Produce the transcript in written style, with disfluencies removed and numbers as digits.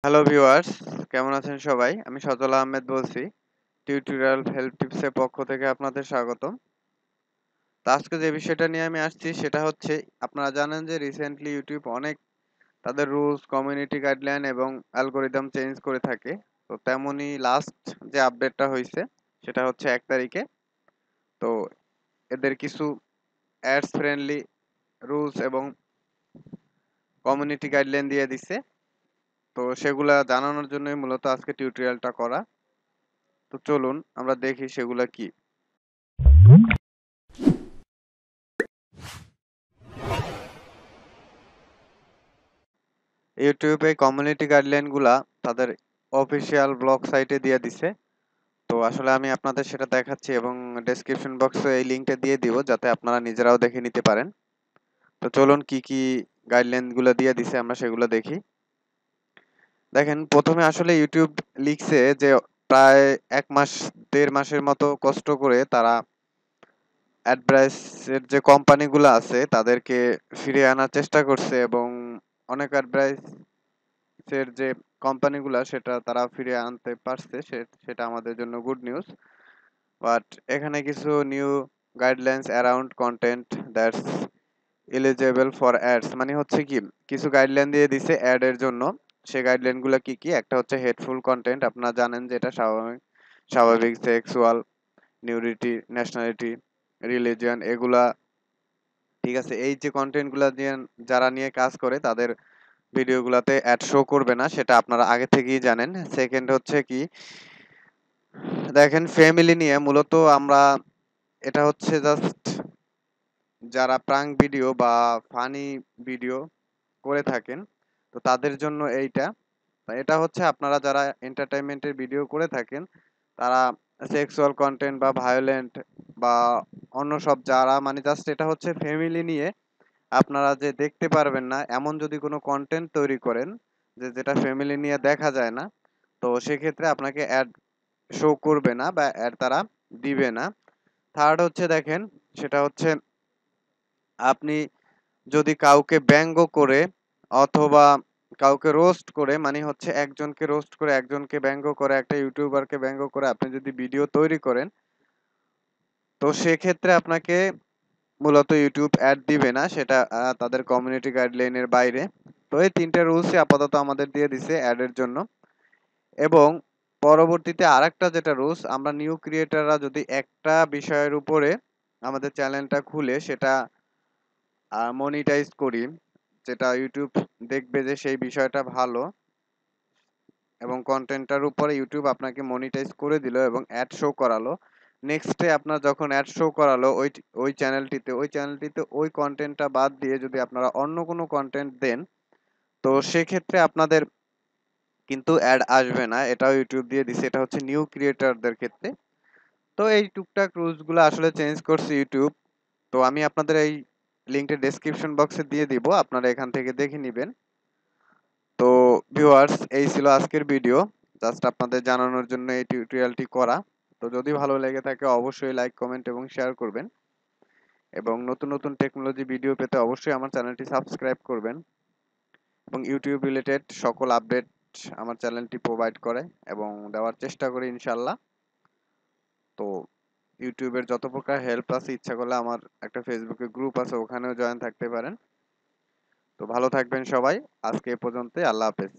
Hello viewers, কেমন আছেন সবাই? আমি সজল আহমেদ বলছি। টিউটোরিয়াল হেল্প টিপস এর পক্ষ থেকে আপনাদের স্বাগতম। তো আজকে যে বিষয়টা নিয়ে আমি আসছি সেটা হচ্ছে আপনারা জানেন যে রিসেন্টলি YouTube অনেক তাদের রুলস, কমিউনিটি গাইডলাইন এবং অ্যালগরিদম চেঞ্জ করে থাকে। তো তেমনি লাস্ট যে আপডেটটা হইছে সেটা হচ্ছে ১ তারিখে। তো এদের কিছু অ্যাডস ফ্রেন্ডলি রুলস এবং কমিউনিটি গাইডলাইন দিয়ে দিছে। তো সেগুলা জানানোর জন্যই মূলত আজকে টিউটোরিয়ালটা করা। তো চলুন আমরা দেখি সেগুলা কি। ইউটিউবে কমিউনিটি গাইডলাইন গুলা তাদের অফিসিয়াল ব্লগ সাইটে দিয়ে দিছে। তো আসলে আমি আপনাদের সেটা দেখাচ্ছি এবং ডেসক্রিপশন বক্সে এই লিংকটা দিয়ে দিব যাতে আপনারা নিজেরাও দেখে নিতে পারেন। তো চলুন কি কি গাইডলাইন গুলো দিয়ে দিছে আমরা সেগুলো দেখি। দেখেন প্রথমে আসলে ইউটিউব লিখছে যে প্রায় ১ মাস ১.৫ মাসের মতো কষ্ট করে তারা অ্যাডভার্টাইজের যে কোম্পানিগুলো আছে তাদেরকে ফিরিয়ে আনার চেষ্টা করছে এবং অনেক অ্যাডভার্টাইজের যে কোম্পানিগুলা সেটা তারা ফিরিয়ে আনতে পারছে সেটা আমাদের জন্য গুড নিউজ। বাট এখানে কিছু new guidelines around content that's eligible for ads মানে হচ্ছে কি কিছু গাইডলাইন দিয়ে দিছে অ্যাড এর জন্য। সেই গাইডলাইন গুলো কি কি? একটা হচ্ছে হেটফুল কন্টেন্ট, আপনারা জানেন যে এটা স্বাভাবিক স্বাভাবিক সেক্সুয়াল, নিউডিটি, ন্যাশনালিটি, রিলিজিয়ন এগুলা, ঠিক আছে? এই যে কন্টেন্ট গুলা দিয়ে যারা নিয়ে কাজ করে তাদের ভিডিওগুলাতে অ্যাড শো করবে না, সেটা আপনারা আগে থেকেই জানেন। সেকেন্ড হচ্ছে কি দেখেন ফ্যামিলি নিয়ে মূলত আমরা এটা হচ্ছে জাস্ট যারা প্রাঙ্ক ভিডিও বা ফানি ভিডিও করে থাকেন তো তাদের জন্য এইটা। এটা হচ্ছে আপনারা যারা এন্টারটেইনমেন্টের ভিডিও করে থাকেন তারা সেক্সুয়াল কন্টেন্ট বা ভায়োলেন্ট বা অন্য সব যারা মানে জাস্ট এটা হচ্ছে ফ্যামিলি নিয়ে আপনারা যে দেখতে পারবেন না এমন যদি কোনো কন্টেন্ট তৈরি করেন যেটা ফ্যামিলি নিয়ে দেখা যায় না, তো সেক্ষেত্রে আপনাকে অ্যাড শো করবে না বা অ্যাড তারা দিবে না। থার্ড হচ্ছে দেখেন সেটা হচ্ছে আপনি যদি কাউকে ব্যঙ্গ করে অথবা কাউকে রোস্ট করে মানে হচ্ছে একজনকে রোস্ট করে একজনকে ব্যঙ্গ করে একটা ইউটিউবারকে ব্যঙ্গ করে আপনি যদি ভিডিও তৈরি করেন তো সেক্ষেত্রে আপনাকে মূলত ইউটিউব অ্যাড দিবে না, সেটা তাদের কমিউনিটি গাইডলাইনের বাইরে। তো এই তিনটে রুলসই আপাতত আমাদের দিয়ে দিছে অ্যাডের জন্য। এবং পরবর্তীতে আরেকটা যেটা রুলস, আমরা নিউ ক্রিয়েটররা যদি একটা বিষয়ের উপরে আমাদের চ্যানেলটা খুলে সেটা মনিটাইজ করি, যেটা ইউটিউব দেখবে যে সেই বিষয়টা ভালো এবং কন্টেন্টটার উপরে ইউটিউব আপনাকে মনিটাইজ করে দিল এবং অ্যাড শো করালো। নেক্সট ডে আপনার যখন অ্যাড শো করালো ওই চ্যানেলটিতে ওই কন্টেন্টটা বাদ দিয়ে যদি আপনারা অন্য কোনো কন্টেন্ট দেন তো সেক্ষেত্রে আপনাদের কিন্তু অ্যাড আসবে না। এটাও ইউটিউব দিয়ে দিছে। এটা হচ্ছে নিউ ক্রিয়েটরদের ক্ষেত্রে। তো এই টুকটাক রুলস গুলো আসলে চেঞ্জ করছে ইউটিউব। তো আমি আপনাদের এই লিংকটা ডেসক্রিপশন বক্সে দিয়ে দিব, আপনারা এখান থেকে দেখে নিবেন। তো ভিউয়ার্স এই ছিল আজকের ভিডিও, জাস্ট আপনাদের জানানোর জন্য এই টিউটোরিয়ালটি করা। তো যদি ভালো লেগে থাকে অবশ্যই লাইক, কমেন্ট এবং শেয়ার করবেন এবং নতুন নতুন টেকনোলজি ভিডিও পেতে অবশ্যই আমার চ্যানেলটি সাবস্ক্রাইব করবেন এবং ইউটিউব রিলেটেড সকল আপডেট আমার চ্যানেলটি প্রোভাইড করে এবং দেওয়ার চেষ্টা করি ইনশাল্লাহ। তো ইউটিউবের যত প্রকার হেল্প আছে ইচ্ছা করলে আমার একটা ফেসবুকে গ্রুপ আছে, ওখানেও জয়েন থাকতে পারেন। তো ভালো থাকবেন সবাই। আজকে এ পর্যন্তই। আল্লাহ হাফেজ।